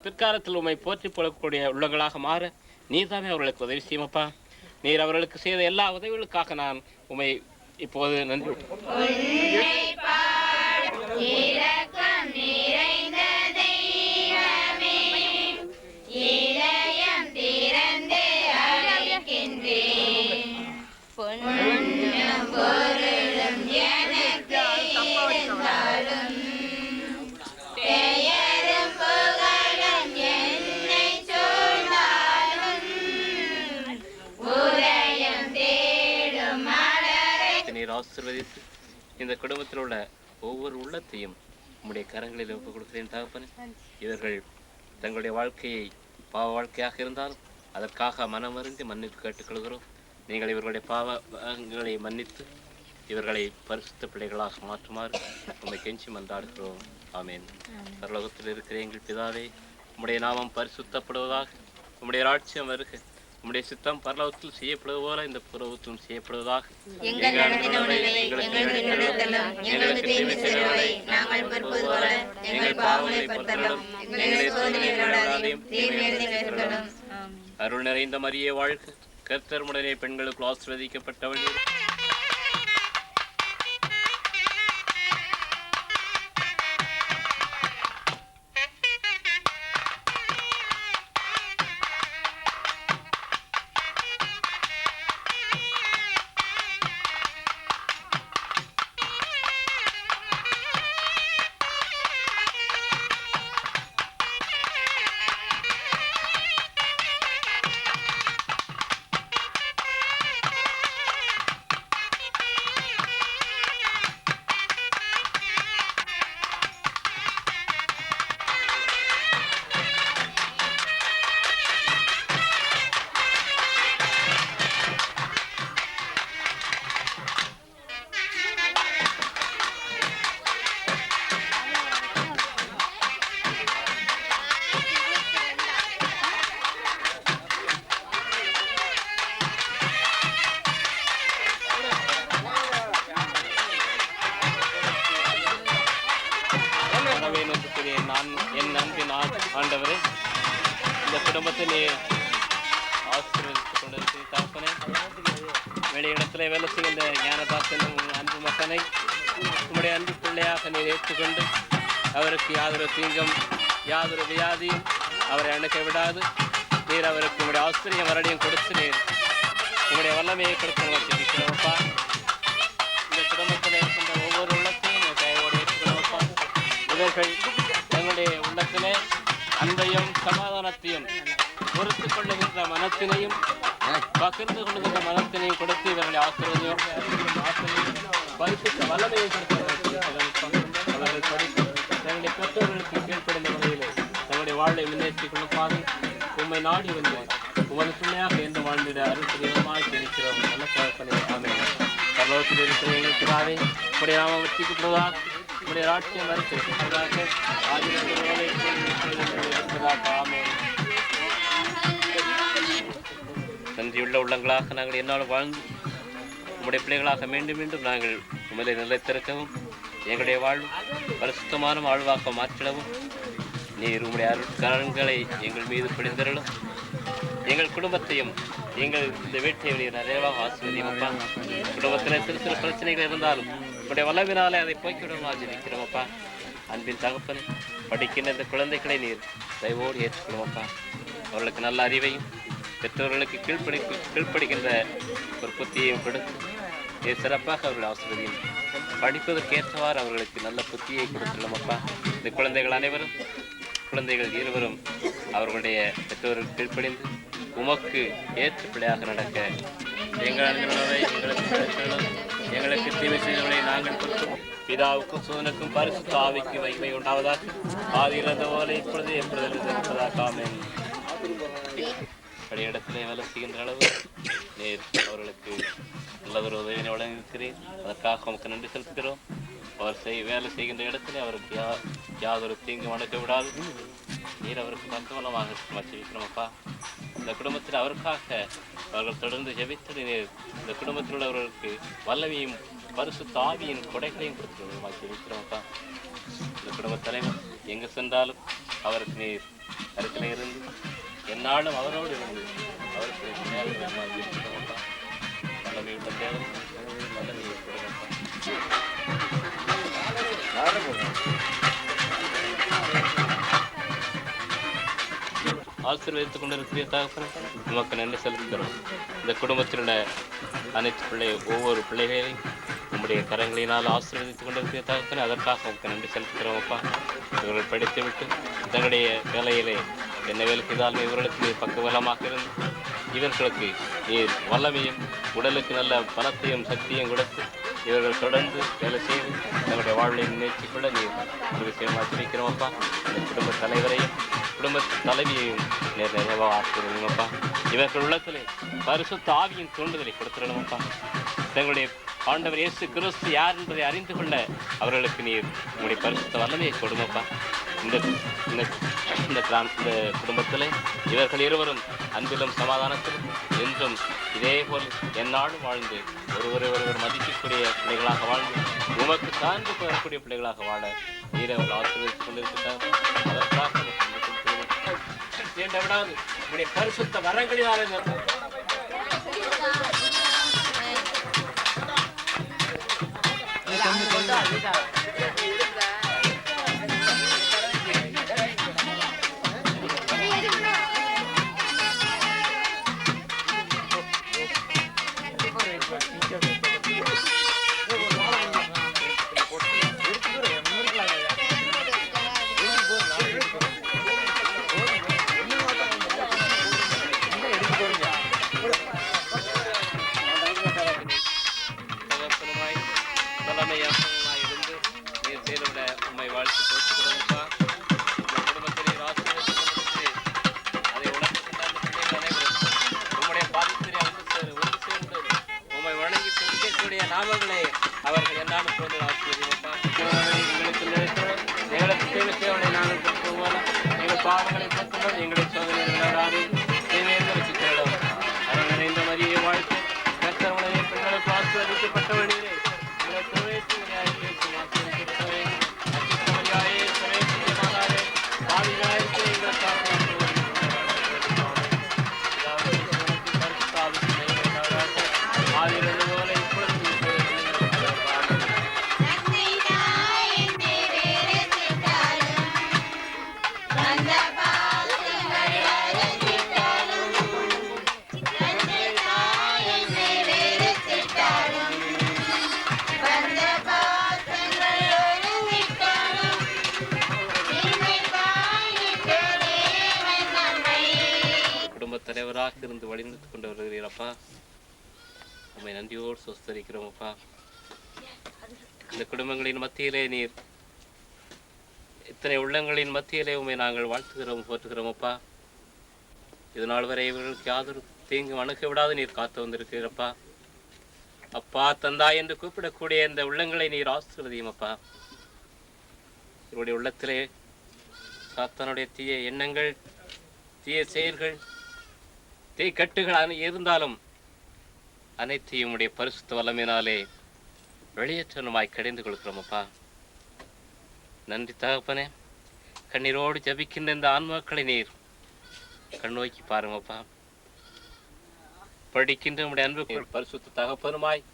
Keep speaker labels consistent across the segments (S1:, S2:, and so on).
S1: பிற்காலத்தில் உம்மை போற்றி புகழக்கூடிய உள்ளங்களாக மாற நீர்தாமே அவர்களுக்கு உதவி செய்யுமப்பா. நீர் அவர்களுக்கு செய்த எல்லா உதவிகளுக்காக நான் உம்மை இப்போது நன்றி. நீர் ஆசீர்வதித்து இந்த குடும்பத்தில் உள்ள ஒவ்வொரு உள்ளத்தையும் உம்முடைய கரங்களில் ஒப்புக் கொடுக்கிறேன் தகப்பனே. இவர்கள் தங்களுடைய வாழ்க்கையை பாவ வாழ்க்கையாக இருந்தாலும் அதற்காக மனமறிந்து மன்னிப்பு கேட்டுக்கொள்கிறோம். நீங்கள் இவர்களுடைய பாவங்களை மன்னித்து இவர்களை பரிசுத்த பிள்ளைகளாக மாற்றுமாறு உம்மை கெஞ்சி மன்றாடுகிறோம். ஆமேன். பரலோகத்தில் இருக்கிற எங்கள் பிதாவே, உம்முடைய நாமம் பரிசுத்தப்படுவதாக, உம்முடைய ராட்சியம் வருக, உம்முடைய சித்தம் பரலோகத்தில் செய்யப்படுவது போல இந்த புறவத்திலும் செய்யப்படுவதாக. அருள் நிறைந்த மரியே வாழ்க, கர்த்தர் உடனே பெண்களுக்கு ஆசீர்வதிக்கப்பட்டவள். ஆண்டவரே, இந்த குடும்பத்திலே ஆசீர்வதித்துக் கொண்டிருக்கிற தகப்பனே, வெளியிடத்திலே வேலை செய்கின்ற ஞானதாசனும் அன்பு மகனை உம்முடைய அன்பு பிள்ளையாக நீர் ஏற்றுக்கொண்டு அவருக்கு யாதொரு தீங்கும் யாதொரு வியாதியும் அவரை அணுக விடாது நீர் அவருக்கு உங்களுடைய ஆசிரியம் மறுபடியும் கொடுத்து நீர் உங்களுடைய வல்லமையை கொடுக்கிறோம்ப்பா. இந்த குடும்பத்தில் இருக்கின்ற ஒவ்வொரு உள்ளத்தையும் தயவோடு ஏற்றுக்கிறோம்ப்பா. இவர்கள் தங்களுடைய உள்ளத்திலே அன்பையும் சமாதானத்தையும் பொறுத்து கொள்ளுகின்ற மனத்தினையும் பகிர்ந்து கொள்ளுகின்ற மனத்தினையும் கொடுத்து இவர்களை ஆசிரியர் பரிசுத்த வல்லமையை அவர்கள் படித்து தங்களுடைய பெற்றோர்களுக்கு கீழ்ப்படைந்த வகையில் தங்களுடைய வாழ்வை முன்னேற்றிக் கொள்ளுமாறு உண்மை நாடி வந்து உமது பிள்ளையாக என்று வாழ்ந்திட அருள்புரியமாக தெரிவிக்கிறோம். நல்ல கற்பனை. ஆமென். பரலோகத்தில் இருக்கிற எங்களுக்காகவே உடைய நாமம் வெற்றிக்கப்படுவதாக, உடைய ராட்சியம் வருவதாக, நன்றியுள்ள உள்ளங்களாக நாங்கள் என்னாலும் வாழ்ந்து உம்முடைய பிள்ளைகளாக மீண்டும் மீண்டும் நாங்கள் உமதை நிலைத்திருக்கவும் எங்களுடைய வாழ்வு பரிசுத்தமான வாழ்வாக மாற்றிடவும் நீர் உம்முடைய அருட்கரங்களை எங்கள் மீது பிடிந்தருளும். எங்கள் குடும்பத்தையும் எங்கள் இந்த வீட்டையும் நீர் நிறைவாக ஆசீர்வதியுமப்பா. குடும்பத்தில் சிறு சிறு பிரச்சனைகள் இருந்தாலும் உங்களுடைய வல்லவினாலே அதை போய்விடமாக ஜெபிக்கிறோமப்பா. அன்பின் தகப்பன், படிக்கின்ற இந்த குழந்தைகளை நீர் தயவோடு ஏற்றுக்கொள்ளுமப்பா. அவர்களுக்கு நல்ல அறிவையும் பெற்றோர்களுக்கு கீழ்ப்படிக்கின்ற ஒரு புத்தியையும் கொடுத்து நீர் சிறப்பாக அவர்கள் ஆசீர்வதியும். படிப்பதற்கு ஏற்றவாறு அவர்களுக்கு நல்ல புத்தியை கொடுத்துள்ளோமப்பா. இந்த குழந்தைகள் அனைவரும் குழந்தைகள் இருவரும் அவர்களுடைய பெற்றோர்கள் கீழ்ப்படிந்து உமக்கு ஏற்ற பிள்ளையாக நடக்க எங்களுக்கு தீமை செய்தவர்களை நாங்கள் கொடுத்தோம். பிதாவுக்கும் சூதனுக்கும் பரிசுத்த ஆவிக்கும் மகிமை உண்டாவதாக, ஆதியிலிருந்த போல இப்பொழுது எப்பொழுது இருப்பதாக. ஆமென். இடத்திலே வேலை செய்கின்ற அளவு நேர் அவர்களுக்கு நல்லதொரு உதவினை வழங்கியிருக்கிறேன். அதற்காக உமக்கு நன்றி செலுத்துகிறோம். அவர் வேலை செய்கின்ற இடத்திலே அவருக்கு யாதொரு தீங்கு அணுக விடாது நீர் அவருக்கு பக்கமலமாக ஜெபிக்கிறோமப்பா. இந்த குடும்பத்தில் அவருக்காக அவர்கள் தொடர்ந்து ஜெபித்து நீர் இந்த குடும்பத்தில் உள்ளவர்களுக்கு வல்லமையும் பரிசுத்த ஆவியின் கொடைகளையும் கொடுத்துருவோமா ஜெபிக்கிறோமப்பா. இந்த குடும்ப தலைவர் எங்கே சென்றாலும் அவருக்கு நீர் கருத்தில் இருந்து என்னாலும் அவரோடு இருந்து அவருக்கு வல்லமையுள்ள தேவன் வல்லமையை கொடுங்கப்பா. ஆசீர்வதித்துக் கொண்டிருக்கிற தகப்பனே நமக்கு நன்றி செலுத்துகிறோம். இந்த குடும்பத்தினுடைய அனைத்து ஒவ்வொரு பிள்ளைகளையும் நம்முடைய கரங்களினால் ஆசீர்வதித்துக் கொண்டிருக்கிற தகப்பனே அதற்காக நமக்கு நன்றி செலுத்துகிறோம் அப்பா. இவர்கள் படித்து விட்டு தங்களுடைய வேலையிலே என்ன வேலை செய்தாலும் இவர்களுக்கு பக்கபலமாக இருந்து இவர்களுக்கு நீர் வல்லமையும் உடலுக்கு நல்ல பலத்தையும் சக்தியும் கொடுத்து இவர்கள் தொடர்ந்து வேலை செய்து தங்களுடைய வாழ்வை முன்னேற்றிக்கொள்ள நீர் ஒரு விஷயமாக ஆசிரிக்கிறோம் அப்பா. இந்த குடும்ப தலைவரையும் குடும்ப தலைவியையும் நிறைவாக ஆசிரியப்பா. இவர்கள் உள்ளத்திலே பரிசுத்த ஆவியின் தூண்டுதலை கொடுத்துடணுமப்பா. தங்களுடைய ஆண்டவர் இயேசு கிறிஸ்து யார் என்பதை அறிந்து கொள்ள அவர்களுக்கு நீர் உங்களுடைய பரிசுத்த வல்லமையை கொடுங்கப்பா. இந்த குடும்பத்தில் இவர்கள் இருவரும் அன்பிலும் சமாதானத்திலும் என்றும் இதேபோல் எந்நாளும் வாழ்ந்து ஒருவர் மதிக்கக்கூடிய பிள்ளைகளாக வாழ்ந்து உமக்கு சார்ந்து பெறக்கூடிய பிள்ளைகளாக வாழ நீர் அவர்கள் ஆசீர்வதித்துக் கொண்டிருக்கிறார். அதற்காக விடாது உங்களுடைய பரிசுத்த வரங்களினாலே நாமங்களை அவர்கள் என்னாலும் போது ஆசிரியப்பா. எங்களுக்கு தேவை சேவனை நாங்கள் கொடுத்துவோம். எங்கள் பாவங்களை பொறுத்தவரை எங்களை சோதனை தேடும் அவர்கள் நிறைந்த மரியை வாழ்த்து கர்த்தருடைய பெண்களுக்கு ஆசீர்வதிக்கப்பட்டவர்களே தலைவராக இருந்து வழிநடத்திக் கொண்டு வருகிறீரப்பா. உம்மை நன்றியோடு சொஸ்தரிக்கிறோமப்பா. இந்த குடும்பங்களின் மத்தியிலே நீர் இத்தனை உள்ளங்களின் மத்தியிலே உண்மை நாங்கள் வாழ்த்துகிறோம் போற்றுகிறோமப்பா. இதனால் வரை இவர்களுக்கு யாதொரு தீங்கு அணுக விடாது நீர் காத்து வந்திருக்கிறப்பா. அப்பா தந்தா என்று கூப்பிடக்கூடிய இந்த உள்ளங்களை நீர் ஆசீர்வதியும் அப்பா. இவருடைய உள்ளத்திலே சாத்தானுடைய தீய எண்ணங்கள் தீய செயல்கள் கட்டுகள் இருந்தாலும் அனைத்தையும் உடைய பரிசுத்த வல்லமையினாலே வெளியேற்றமாய் கடைந்து கொடுக்கிறோமப்பா. நன்றி தகப்பனே. கண்ணீரோடு ஜபிக்கின்ற இந்த ஆன்மாக்களை நீர் கண்ணோக்கி பாருங்கப்பா. படிக்கின்ற உடைய அன்பு பரிசுத்த தகப்பனுமாய்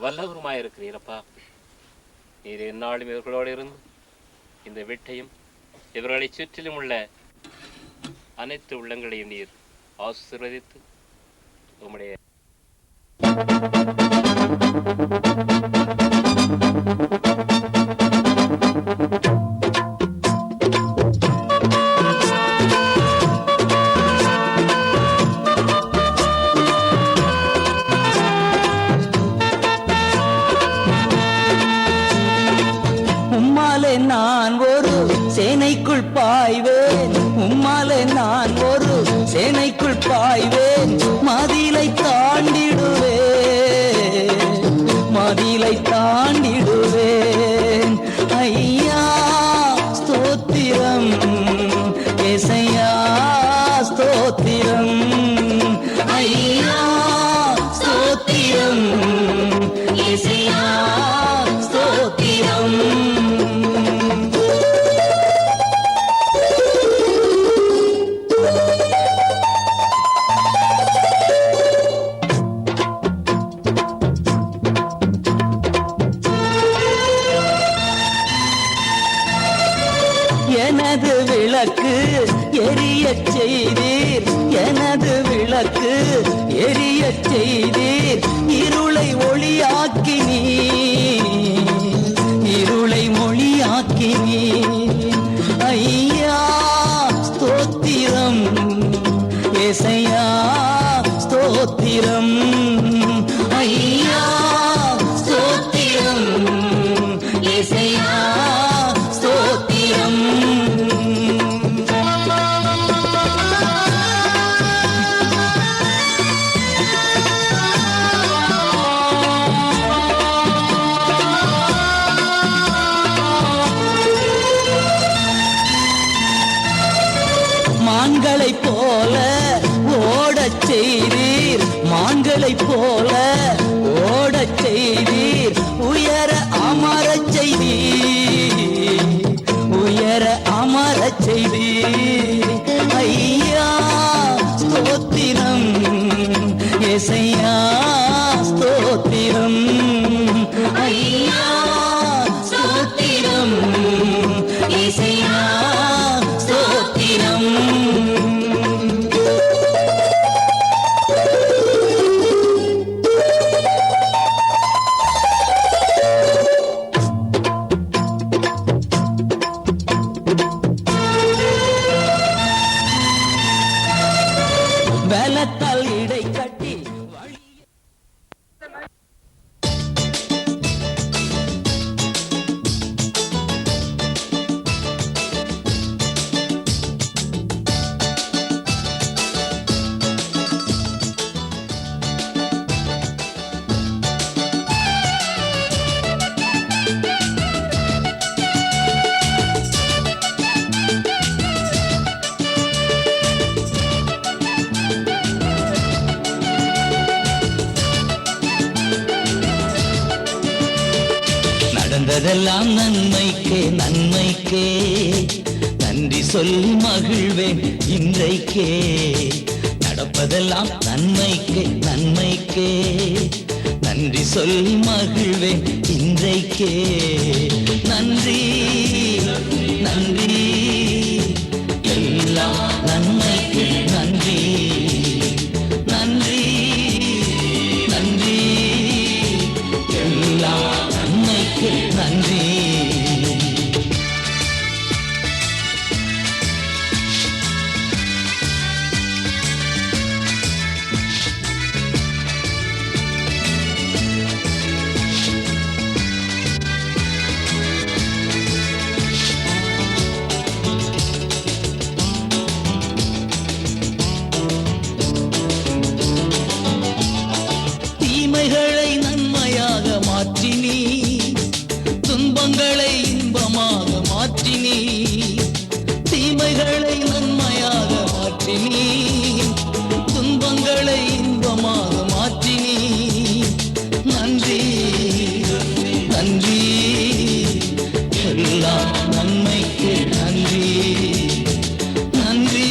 S1: வல்லவருமாய் இருக்கிறீரப்பா. நீர் எந்நாளும் இவர்களோடு இருந்து இந்த வீட்டையும் இவர்களை சுற்றிலும் உள்ள அனைத்து உள்ளங்களையும் நீர் ஆசீர்வதித்து உம்முடைய
S2: உம்மாலே நான் ஒரு சேனைக்குள் பாய்வேன். உம்மாலே நான் ஒரு சேனைக்குள் பாய்வேன். மதிலை தாண்டிடுவேன். ஐயா ஸ்தோத்திரம், ஏசையா ஸ்தோத்திரம். ஐயா ஸ்தோத்திரம், ஏசையா ஸ்தோத்திரம். விளக்கு எரியச் செய்தீர், எனது விளக்கு எரியச் செய்தீர். இருளை ஒளியாக்கினீர், இருளை மொழியாக்கினீர். ஐயா ஸ்தோத்திரம், ஏசையா ஸ்தோத்திரம். ஐயா ஸ்தோத்திரம், ஏசையா ஸ்தோத்திரம். மான்களைப் போல ஓடச் செய்தீர், மான்களைப் போல ஓடச் செய்தீர். உயர அமரச் செய்தீர், உயர அமரச் செய்தீர். ஐயா ஸ்தோத்திரம், ஏசையா ஸ்தோத்திரம். ஐயா ஸ்தோத்திரம், ஏசையா ஸ்தோத்திரம். பலத்தால் இடை கட்டி நடந்ததெல்லாம் நன்மைக்கே, நன்மைக்கே நன்றி சொல்லி மகிழ்வேன் இன்றைக்கே. நடப்பதெல்லாம் நன்மைக்கே, நன்மைக்கே நன்றி சொல்லி மகிழ்வேன் இன்றைக்கே. நன்றி நன்றி எல்லாம் நன்மைக்கு நன்றி. நன்றி நன்றி எல்லாம் நன்மைக்கு நன்றி. தீமைகளை நன்மையாக மாற்றினீ, துன்பங்களை இன்பமாக மாற்றினீ. தீமைகளை நன்மையாக மாற்றினீ, துன்பங்களை இன்பமாக மாற்றினீ. நன்றி நன்றி எல்லாம் நன்மைக்கு நன்றி. நன்றி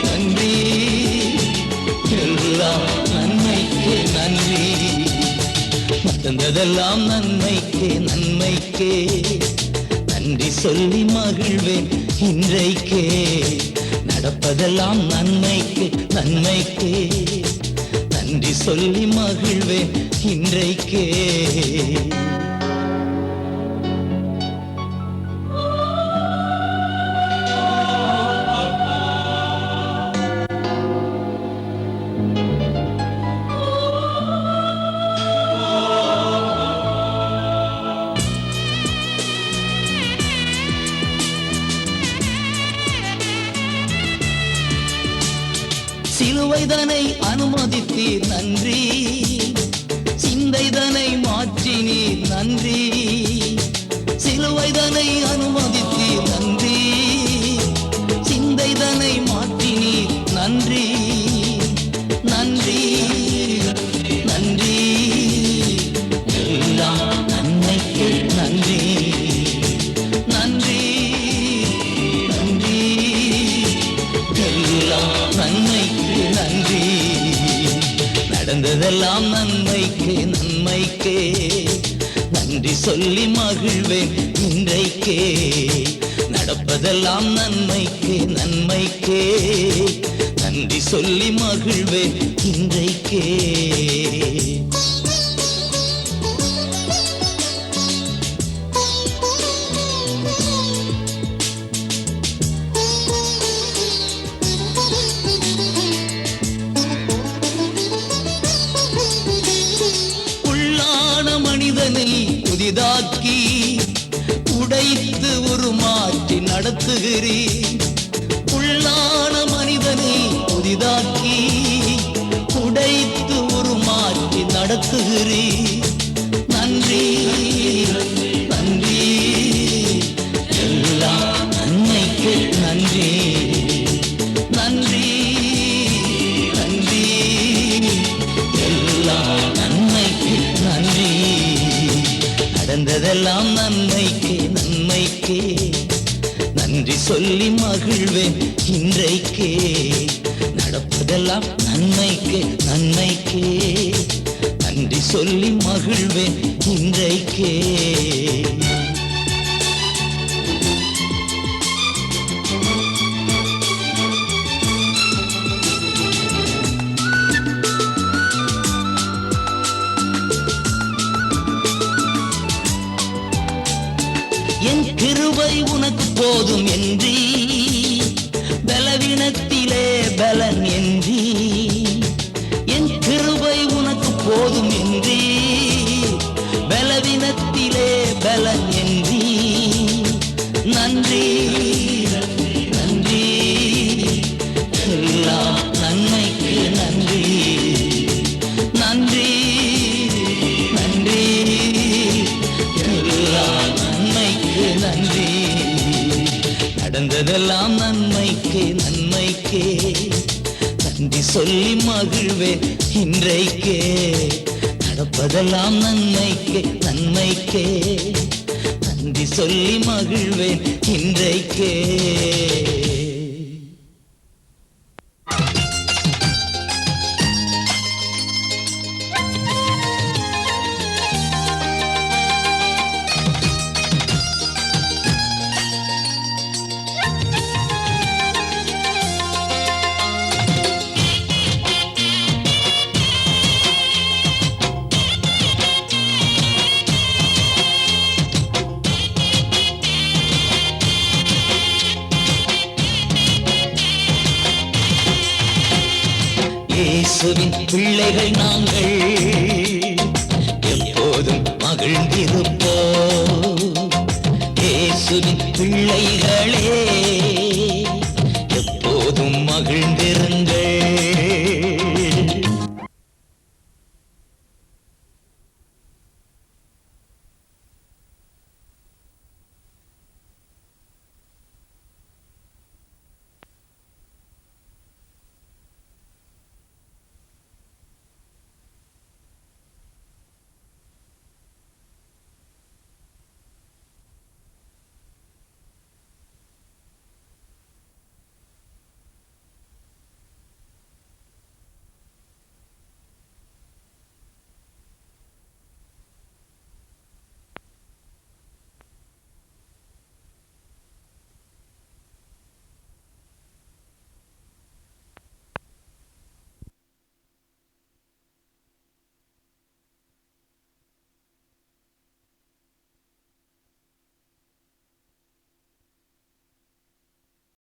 S2: நன்றி எல்லாம் நன்மைக்கு நன்றி. நடந்ததெல்லாம் நன்மைக்கே, நன்மைக்கே நன்றி சொல்லி மகிழ்வேன் இன்றைக்கே. நடப்பதெல்லாம் நன்மைக்கு, நன்மைக்கே நன்றி சொல்லி மகிழ்வேன் இன்றைக்கே. சிலுவைதனை அனுமதித்தீர் நன்றி, சிந்தைதனை மாற்றினீர் நன்றி. சிலுவைதனை அனுமதித்தீர் நன்றி, சிந்தைதனை மாற்றினீர் நன்றி. நன்றி நன்றி எல்லாம் நன்மைக்கு நன்றி. நன்றி நன்றி எல்லாம் நன்மைக்கு நன்றி. நடந்ததெல்லாம் நன்மைக்கு, நன்மைக்கே நன்றி சொல்லி மகிழ்வேன் இன்றைக்கே. நடப்பதெல்லாம் நன்மைக்கே நன்மைக்கே நன்றி சொல்லி மகிழ்வேன் இன்றைக்கே. உள்ளான மனிதனை புதிதாக்கி உடைத்து உருமாற்றி நடத்துகிறீர். உள்ளான மனிதனை புதிதாக்கி உடைத்து உருமாற்றி நடத்துகிறீர். நன்றி நன்றி எல்லாம் நன்மைக்கு நன்றி. நன்றி நன்றி எல்லாம் நன்மைக்கு நன்றி. நடந்ததெல்லாம் நன்மைக்கே நன்மைக்கே நன்றி சொல்லி மகிழ்வேன் இன்றைக்கே. நடப்பதெல்லாம் நன்மைக்கே நன்மைக்கே நன்றி சொல்லி மகிழ்வேன் இன்றைக்கே. என் கிருபை உனக்கு போதும் என்றீ பலவீனத்திலே பலன் என்றீ. என் கிருபை உனக்கு போதும் என்றீ பலவீனத்திலே பலன் என்றீ. நன்றி நன்றி எல்லாம் நன்மைக்கு நன்றி. நன்றி நன்றி எல்லாம் நன்மைக்கு நன்றி. நடந்ததெல்லாம் நன்மைக்கே நன்மைக்கே நன்றி சொல்லி மகிழ்வேன் இன்றைக்கே. நடப்பதெல்லாம் நன்மைக்கே நன்மைக்கே நன்றி சொல்லி மகிழ்வேன் இன்றைக்கே. இயேசுவின் பிள்ளைகள் நாங்கள் எப்போதும் மகிழ்ந்திருப்போம். இயேசுவின் பிள்ளைகளே